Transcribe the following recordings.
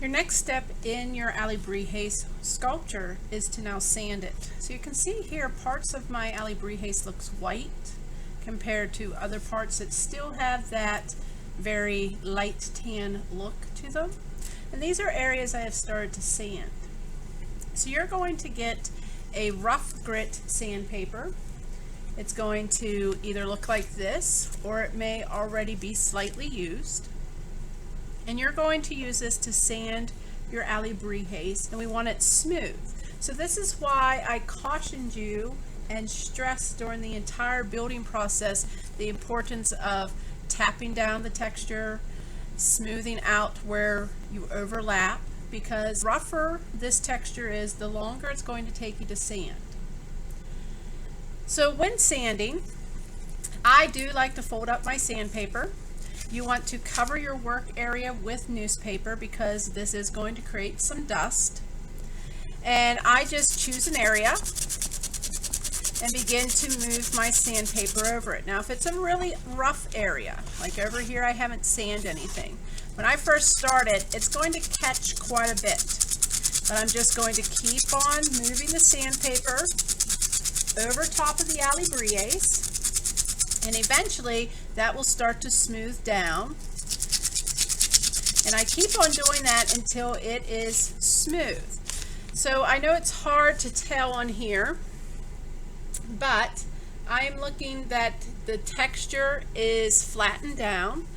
Your next step in your Alebrijes sculpture is to now sand it. So you can see here parts of my Alebrijes looks white compared to other parts that still have that very light tan look to them. And these are areas I have started to sand. So you're going to get a rough grit sandpaper. It's going to either look like this or it may already be slightly used. And you're going to use this to sand your Alebrijes, and we want it smooth. So this is why I cautioned you and stressed during the entire building process the importance of tapping down the texture, smoothing out where you overlap, because the rougher this texture is, the longer it's going to take you to sand. So when sanding, I do like to fold up my sandpaper. You want to cover your work area with newspaper because this is going to create some dust. And I just choose an area and begin to move my sandpaper over it. Now if it's a really rough area, like over here I haven't sanded anything. When I first started, it's going to catch quite a bit. But I'm just going to keep on moving the sandpaper over top of the Alebrijes. And eventually that will start to smooth down. And I keep on doing that until it is smooth. So I know it's hard to tell on here, but I am looking that the texture is flattened down.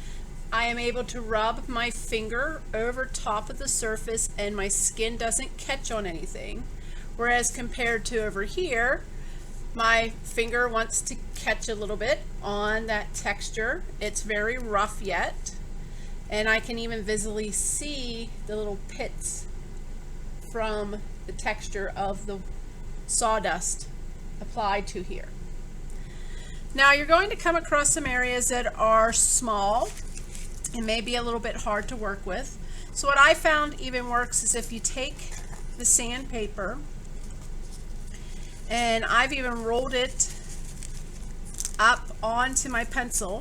I am able to rub my finger over top of the surface and my skin doesn't catch on anything. Whereas compared to over here, my finger wants to catch a little bit on that texture. It's very rough yet, and I can even visibly see the little pits from the texture of the sawdust applied to here. Now you're going to come across some areas that are small and maybe a little bit hard to work with. So what I found even works is if you take the sandpaper, and I've even rolled it up onto my pencil,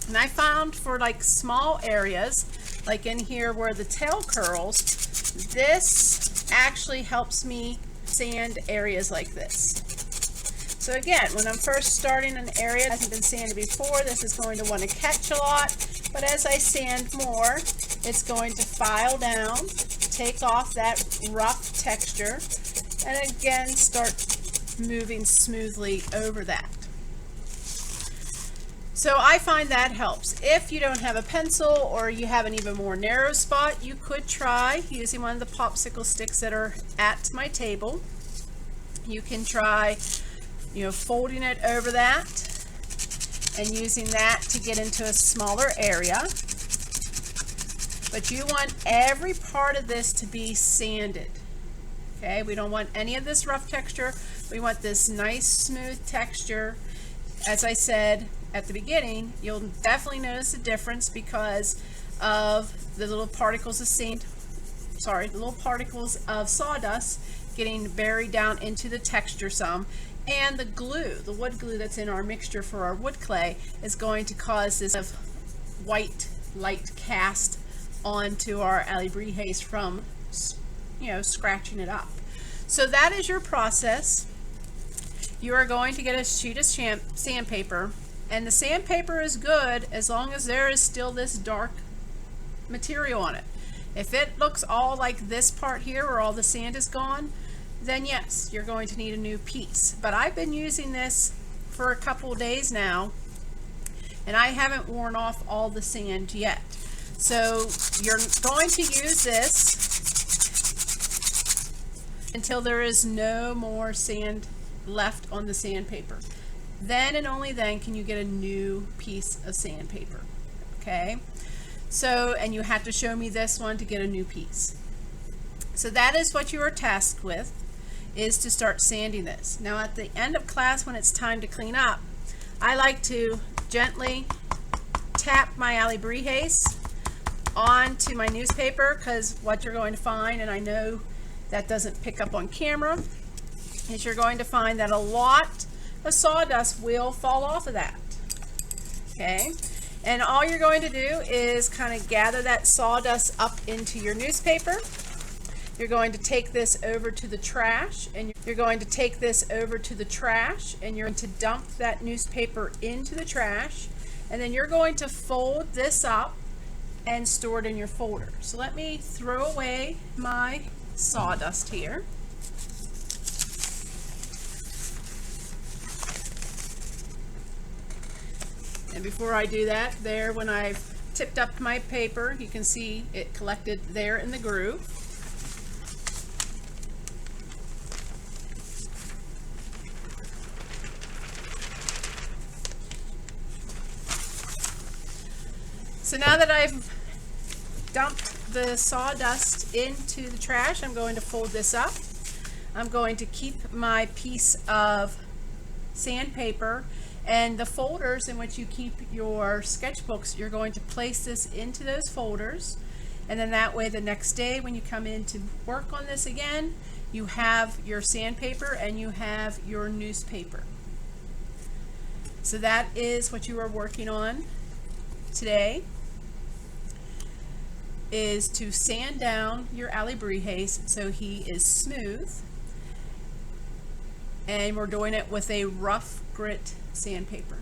and I found for like small areas, like in here where the tail curls, this actually helps me sand areas like this. So again, when I'm first starting an area that hasn't been sanded before, this is going to want to catch a lot, but as I sand more, it's going to file down, take off that rough texture, and again start moving smoothly over that. So I find that helps. If you don't have a pencil or you have an even more narrow spot, you could try using one of the popsicle sticks that are at my table. You can try, folding it over that and using that to get into a smaller area. But you want every part of this to be sanded. Okay, we don't want any of this rough texture. We want this nice smooth texture. As I said at the beginning, you'll definitely notice a difference because of the little particles of sawdust getting buried down into the texture some, and the glue, the wood glue that's in our mixture for our wood clay, is going to cause this white light cast onto our Alebrijes from scratching it up. So that is your process. You are going to get a sheet of sandpaper, and the sandpaper is good as long as there is still this dark material on it. If it looks all like this part here where all the sand is gone, then yes, you're going to need a new piece. But I've been using this for a couple of days now, and I haven't worn off all the sand yet. So you're going to use this until there is no more sand left on the sandpaper. Then and only then can you get a new piece of sandpaper. Okay, so, and you have to show me this one to get a new piece. So that is what you are tasked with, is to start sanding this. Now at the end of class, when it's time to clean up, I like to gently tap my Alebrijes onto my newspaper, because what you're going to find, and I know that doesn't pick up on camera, is you're going to find that a lot of sawdust will fall off of that. Okay, And all you're going to do is kind of gather that sawdust up into your newspaper. You're going to take this over to the trash, and you're going to dump that newspaper into the trash, and then you're going to fold this up and store it in your folder. So let me throw away my sawdust here. And before I do that, there, when I've tipped up my paper, you can see it collected there in the groove. So now that I've dumped the sawdust into the trash, I'm going to fold this up. I'm going to keep my piece of sandpaper, and the folders in which you keep your sketchbooks, you're going to place this into those folders, and then that way the next day when you come in to work on this again, you have your sandpaper and you have your newspaper. So that is what you are working on today, is to sand down your Alebrijes so he is smooth, and we're doing it with a rough grit sandpaper.